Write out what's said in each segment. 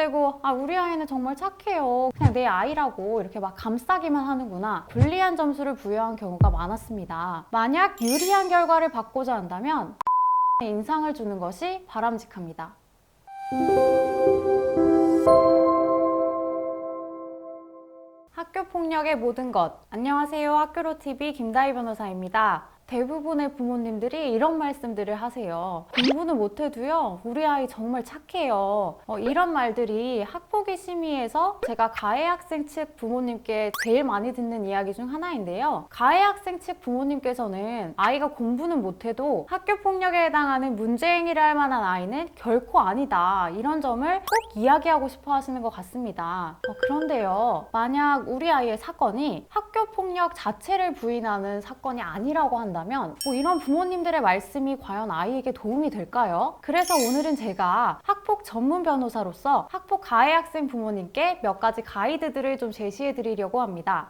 떼고 우리 아이는 정말 착해요. 그냥 내 아이라고 이렇게 막 감싸기만 하는구나. 불리한 점수를 부여한 경우가 많았습니다. 만약 유리한 결과를 받고자 한다면 인상을 주는 것이 바람직합니다. 학교폭력의 모든 것. 안녕하세요. 학교로TV 김다희 변호사입니다. 대부분의 부모님들이 이런 말씀들을 하세요. 공부는 못해도요, 우리 아이 정말 착해요. 이런 말들이 학폭위 심의에서 제가 가해 학생 측 부모님께 제일 많이 듣는 이야기 중 하나인데요. 가해 학생 측 부모님께서는 아이가 공부는 못해도 학교폭력에 해당하는 문제 행위를 할 만한 아이는 결코 아니다. 이런 점을 꼭 이야기하고 싶어 하시는 것 같습니다. 그런데요, 만약 우리 아이의 사건이 학교폭력 자체를 부인하는 사건이 아니라고 한다면 이런 부모님들의 말씀이 과연 아이에게 도움이 될까요? 그래서 오늘은 제가 학폭 전문 변호사로서 학폭 가해 학생 부모님께 몇 가지 가이드들을 좀 제시해 드리려고 합니다.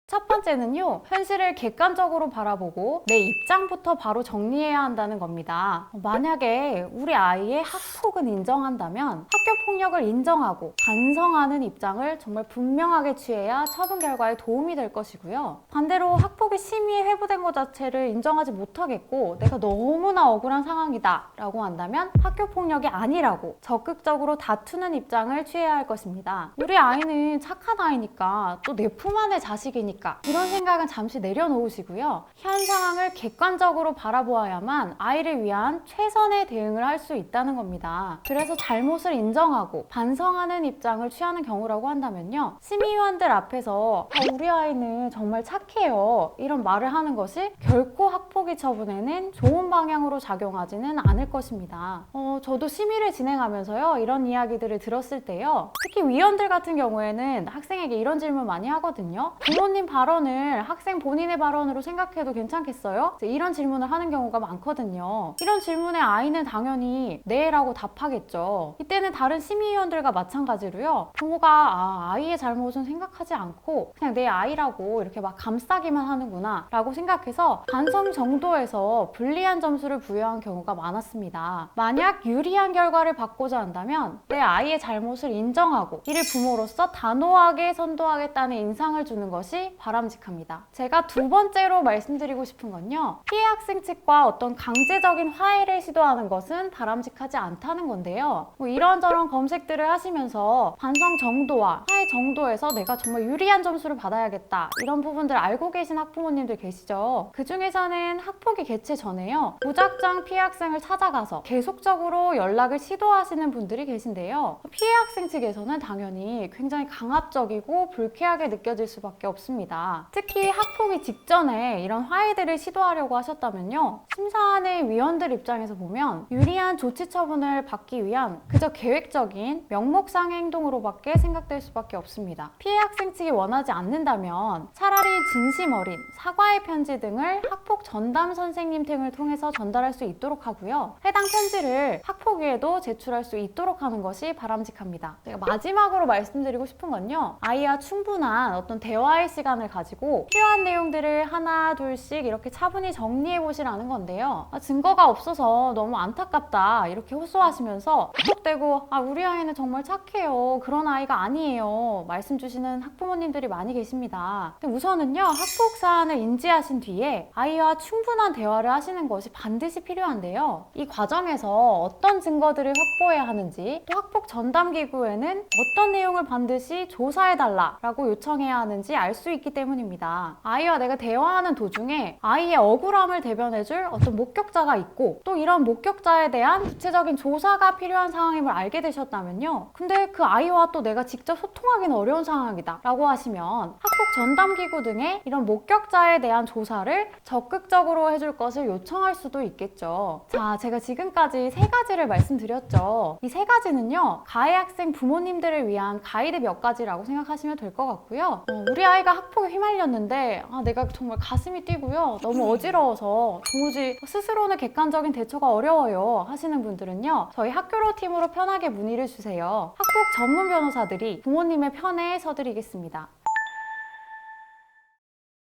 첫 번째는요, 현실을 객관적으로 바라보고 내 입장부터 바로 정리해야 한다는 겁니다. 만약에 우리 아이의 학폭은 인정한다면 학교폭력을 인정하고 반성하는 입장을 정말 분명하게 취해야 처분 결과에 도움이 될 것이고요. 반대로 학폭이 심의에 회부된 것 자체를 인정하지 못하겠고 내가 너무나 억울한 상황이다 라고 한다면 학교폭력이 아니라고 적극적으로 다투는 입장을 취해야 할 것입니다. 우리 아이는 착한 아이니까 또 내 품 안의 자식이니까 이런 생각은 잠시 내려놓으시고요. 현 상황을 객관적으로 바라보아야만 아이를 위한 최선의 대응을 할 수 있다는 겁니다. 그래서 잘못을 인정하고 반성하는 입장을 취하는 경우라고 한다면요. 심의위원들 앞에서 우리 아이는 정말 착해요. 이런 말을 하는 것이 결코 학폭위 처분에는 좋은 방향으로 작용하지는 않을 것입니다. 저도 심의를 진행하면서요. 이런 이야기들을 들었을 때요. 특히 위원들 같은 경우에는 학생에게 이런 질문 많이 하거든요. 부모님 발언을 학생 본인의 발언으로 생각해도 괜찮겠어요? 이런 질문을 하는 경우가 많거든요. 이런 질문에 아이는 당연히 네라고 답하겠죠. 이때는 다른 심의위원들과 마찬가지로요. 부모가 아이의 잘못은 생각하지 않고 그냥 내 아이라고 이렇게 막 감싸기만 하는구나 라고 생각해서 반성 정도에서 불리한 점수를 부여한 경우가 많았습니다. 만약 유리한 결과를 받고자 한다면 내 아이의 잘못을 인정하고 이를 부모로서 단호하게 선도하겠다는 인상을 주는 것이 바람직합니다. 제가 두 번째로 말씀드리고 싶은 건요. 피해 학생 측과 어떤 강제적인 화해를 시도하는 것은 바람직하지 않다는 건데요. 이런저런 검색들을 하시면서 반성 정도와 화해 정도에서 내가 정말 유리한 점수를 받아야겠다. 이런 부분들 알고 계신 학부모님들 계시죠? 그 중에서는 학폭이 개최 전에요. 무작정 피해 학생을 찾아가서 계속적으로 연락을 시도하시는 분들이 계신데요. 피해 학생 측에서는 당연히 굉장히 강압적이고 불쾌하게 느껴질 수밖에 없습니다. 특히 학폭이 직전에 이런 화해들을 시도하려고 하셨다면요. 심사하는 위원들 입장에서 보면 유리한 조치 처분을 받기 위한 그저 계획적인 명목상의 행동으로밖에 생각될 수밖에 없습니다. 피해 학생 측이 원하지 않는다면 차라리 진심 어린 사과의 편지 등을 학폭 전담 선생님 등을 통해서 전달할 수 있도록 하고요. 해당 편지를 학폭위에도 제출할 수 있도록 하는 것이 바람직합니다. 제가 마지막으로 말씀드리고 싶은 건요. 아이와 충분한 어떤 대화의 시간을 가지고 필요한 내용들을 하나 둘씩 이렇게 차분히 정리해 보시라는 건데요. 증거가 없어서 너무 안타깝다 이렇게 호소하시면서 톡톡대고 우리 아이는 정말 착해요. 그런 아이가 아니에요. 말씀 주시는 학부모님들이 많이 계십니다. 근데 우선은요. 학폭 사안을 인지하신 뒤에 아이와 충분한 대화를 하시는 것이 반드시 필요한데요. 이 과정에서 어떤 증거들을 확보해야 하는지 또 학폭 전담기구에는 어떤 내용을 반드시 조사해달라고 요청해야 하는지 알 수 있기 때문입니다. 아이와 내가 대화하는 도중에 아이의 억울함을 대변해줄 어떤 목격자가 있고 또 이런 목격자에 대한 구체적인 조사가 필요한 상황임을 알게 되셨다면요. 근데 그 아이와 또 내가 직접 소통하기는 어려운 상황이다 라고 하시면 학폭 전담기구 등의 이런 목격자에 대한 조사를 적극적으로 해줄 것을 요청할 수도 있겠죠. 자, 제가 지금까지 세 가지를 말씀드렸죠. 이 세 가지는요. 가해 학생 부모님들을 위한 가이드 몇 가지라고 생각하시면 될 것 같고요. 우리 아이가 학폭에 휘말렸는데 내가 정말 가슴이 뛰고요. 너무 어지러워서 도무지 스스로는 객관적인 대처가 어려워요 하시는 분들은요. 저희 학교로 팀으로 편하게 문의를 주세요. 학폭 전문 변호사들이 부모님의 편에 서드리겠습니다.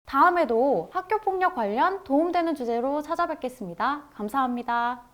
다음에도 학교폭력 관련 도움되는 주제로 찾아뵙겠습니다. 감사합니다.